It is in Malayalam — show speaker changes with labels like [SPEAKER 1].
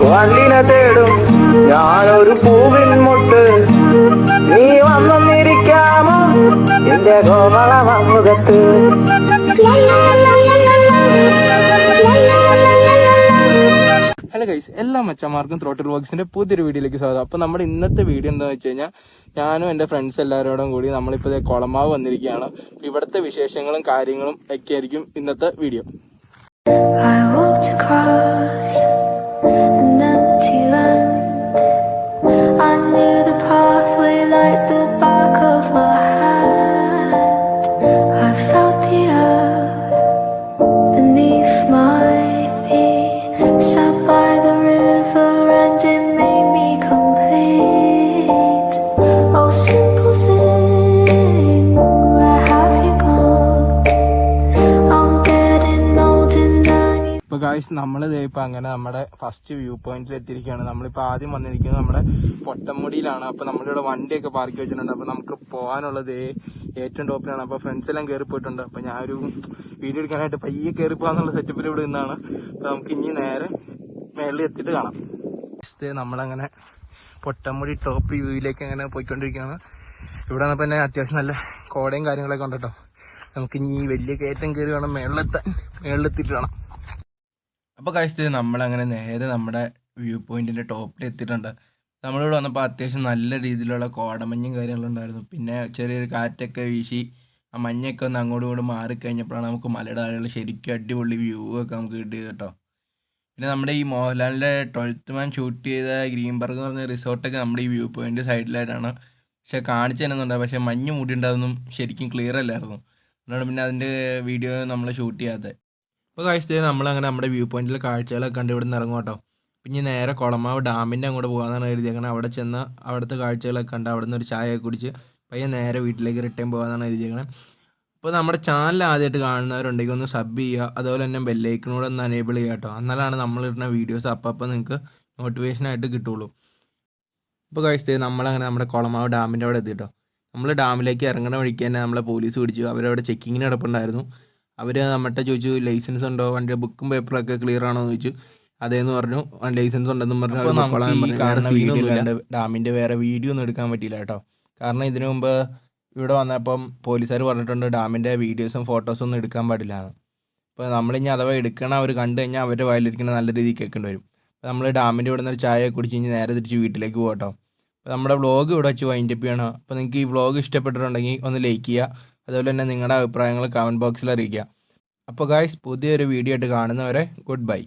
[SPEAKER 1] വല്ലിനെ തേടും ഞാനൊരു പൂവിൻ മുട്ട്, നീ വന്നിരിക്കാമോ എന്റെ കോമളമുഖത്ത്.
[SPEAKER 2] ഹലോ ഗൈസ്, എല്ലാ മച്ചന്മാർക്കും ത്രോട്ടിൽ വ്ളോഗ്സിന്റെ പുതിയൊരു വീഡിയോയിലേക്ക് സ്വാഗതം. അപ്പൊ നമ്മുടെ ഇന്നത്തെ വീഡിയോ എന്താണെന്ന് വെച്ച് കഴിഞ്ഞാൽ, ഞാനും എന്റെ ഫ്രണ്ട്സ് എല്ലാവരോടും കൂടി നമ്മളിപ്പോ കുളമാവ് വന്നിരിക്കുകയാണ്. ഇവിടുത്തെ വിശേഷങ്ങളും കാര്യങ്ങളും ഒക്കെ ആയിരിക്കും ഇന്നത്തെ വീഡിയോ. നമ്മളിത് ഇപ്പൊ അങ്ങനെ നമ്മുടെ ഫസ്റ്റ് വ്യൂ പോയിന്റിൽ എത്തിയിരിക്കുകയാണ്. നമ്മളിപ്പോ ആദ്യം വന്നിരിക്കുന്നത് നമ്മുടെ പൊട്ടമുടിയിലാണ്. അപ്പൊ നമ്മളിവിടെ വണ്ടിയൊക്കെ പാർക്ക് വെച്ചിട്ടുണ്ട്. അപ്പൊ നമുക്ക് പോകാനുള്ളത് ഏറ്റവും ടോപ്പിലാണ്. അപ്പൊ ഫ്രണ്ട്സ് എല്ലാം കയറി പോയിട്ടുണ്ട്. അപ്പൊ ഞാനൊരു വീഡിയോ എടുക്കാനായിട്ട് പയ്യെ കയറി പോകാന്നുള്ള സെറ്റപ്പിൽ ഇവിടെ നിന്നാണ്. അപ്പൊ നമുക്ക് ഇനി നേരെ മേളിൽ എത്തിയിട്ട് കാണാം. നമ്മളങ്ങനെ പൊട്ടമുടി ടോപ്പ് വ്യൂയിലേക്ക് അങ്ങനെ പോയിക്കൊണ്ടിരിക്കുകയാണ്. ഇവിടെ വന്നപ്പോ തന്നെ അത്യാവശ്യം നല്ല കോടയും കാര്യങ്ങളൊക്കെ ഉണ്ട് കേട്ടോ. നമുക്ക് ഇനി വലിയ കയറ്റം കയറി വേണം മേളിലെത്തിയിട്ട് വേണം. അപ്പോൾ കഴിച്ചത് നമ്മളങ്ങനെ നേരെ നമ്മുടെ വ്യൂ പോയിന്റിന്റെ ടോപ്പിൽ എത്തിയിട്ടുണ്ട്. നമ്മളിവിടെ വന്നപ്പോൾ അത്യാവശ്യം നല്ല രീതിയിലുള്ള കോടമഞ്ഞും കാര്യങ്ങളും ഉണ്ടായിരുന്നു. പിന്നെ ചെറിയൊരു കാറ്റൊക്കെ വീശി ആ മഞ്ഞൊക്കെ ഒന്ന് അങ്ങോട്ടും ഇങ്ങോട്ടും മാറിക്കഴിഞ്ഞപ്പോഴാണ് നമുക്ക് മലയുടെ താഴെയുള്ള ശരിക്കും അടിപൊളി വ്യൂ ഒക്കെ നമുക്ക് കിട്ടിയത് കേട്ടോ. പിന്നെ നമ്മുടെ ഈ മോഹൻലാലിൻ്റെ 12th മാൻ ഷൂട്ട് ചെയ്ത ഗ്രീൻബർഗ് എന്ന് പറഞ്ഞ റിസോർട്ടൊക്കെ നമ്മുടെ ഈ വ്യൂ പോയിന്റ് സൈഡിലായിട്ടാണ്. പക്ഷെ കാണിച്ചു തരുന്നുണ്ട്. പക്ഷെ മഞ്ഞ് മൂടിയുണ്ടാകുന്നതും ശരിക്കും ക്ലിയർ അല്ലായിരുന്നു. അതുകൊണ്ട് പിന്നെ അതിൻ്റെ വീഡിയോ നമ്മൾ ഷൂട്ട് ചെയ്യാത്തത്. ഇപ്പോൾ കാഴ്ച നമ്മളങ്ങനെ നമ്മുടെ വ്യൂ പോയിന്റിലെ കാഴ്ചകളൊക്കെ കണ്ട് ഇവിടെ നിന്ന് ഇറങ്ങും കേട്ടോ. പിന്നെ നേരെ കുളമാവ് ഡാമിൻ്റെ അങ്ങോട്ട് പോകാമെന്നാണ് എഴുതിയേക്കണം. അവിടെ ചെന്ന് അവിടുത്തെ കാഴ്ചകളൊക്കെ കണ്ട് അവിടെ നിന്ന് ഒരു ചായയൊക്കെ കുടിച്ച് പയ്യെ നേരെ വീട്ടിലേക്ക് റിട്ടേൺ പോകാമെന്നാണ് എഴുതിയേക്കണം. അപ്പോൾ നമ്മുടെ ചാനൽ ആദ്യമായിട്ട് കാണുന്നവരുണ്ടെങ്കിൽ ഒന്ന് സബ് ചെയ്യുക, അതുപോലെ തന്നെ ബെല്ലൈക്കണൂടെ ഒന്ന് എനേബിൾ ചെയ്യുക കേട്ടോ. എന്നാലാണ് നമ്മളിടുന്ന വീഡിയോസ് അപ്പോൾ നിങ്ങൾക്ക് നോട്ടിഫിക്കേഷനായിട്ട് കിട്ടുള്ളൂ. ഇപ്പോൾ കാഴ്ച നമ്മളങ്ങനെ നമ്മുടെ കുളമാവ് ഡാമിൻ്റെ അവിടെ എത്തിയിട്ടോ. നമ്മൾ ഡാമിലേക്ക് ഇറങ്ങണ വഴിക്ക് തന്നെ നമ്മളെ പോലീസ് പിടിച്ചു. അവരവിടെ ചെക്കിങ്ങിന് കിടപ്പുണ്ടായിരുന്നു. അവർ നമ്മട്ടെ ചോദിച്ചു ലൈസൻസ് ഉണ്ടോ, വണ്ടിയുടെ ബുക്കും പേപ്പറൊക്കെ ക്ലിയർ ആണോ എന്ന് ചോദിച്ചു. അതേന്ന് പറഞ്ഞു ലൈസൻസ് ഉണ്ടെന്നും പറഞ്ഞു. ഡാമിൻ്റെ വേറെ വീഡിയോ ഒന്നും എടുക്കാൻ പറ്റിയില്ല കേട്ടോ. കാരണം ഇതിനു മുമ്പ് ഇവിടെ വന്നപ്പം പോലീസുകാർ പറഞ്ഞിട്ടുണ്ട് ഡാമിൻ്റെ വീഡിയോസും ഫോട്ടോസും ഒന്നും എടുക്കാൻ പാടില്ല എന്ന്. അപ്പോൾ നമ്മളിനി അഥവാ എടുക്കണം അവർ കണ്ടു കഴിഞ്ഞാൽ അവരുടെ വയലിരിക്കുന്ന നല്ല രീതിയിൽ കേൾക്കേണ്ടി വരും. അപ്പോൾ നമ്മൾ ഡാമിൻ്റെ ഇവിടെ നിന്ന് ഒരു ചായ കുടിച്ച് കഴിഞ്ഞ് നേരെ തിരിച്ച് വീട്ടിലേക്ക് പോകാം കേട്ടോ. അപ്പോൾ നമ്മുടെ വ്ളോഗ് ഇവിടെ വെച്ച് വൈൻഡപ്പ് ചെയ്യണം. അപ്പോൾ നിങ്ങൾക്ക് ഈ വ്ളോഗ് ഇഷ്ടപ്പെട്ടിട്ടുണ്ടെങ്കിൽ ഒന്ന് ലൈക്ക് ചെയ്യുക, അതുപോലെ തന്നെ നിങ്ങളുടെ അഭിപ്രായങ്ങൾ കമൻറ്റ് ബോക്സിൽ അറിയിക്കുക. അപ്പോൾ ഗായ്സ്, പുതിയൊരു വീഡിയോ ആയിട്ട് കാണുന്നവരെ ഗുഡ് ബൈ.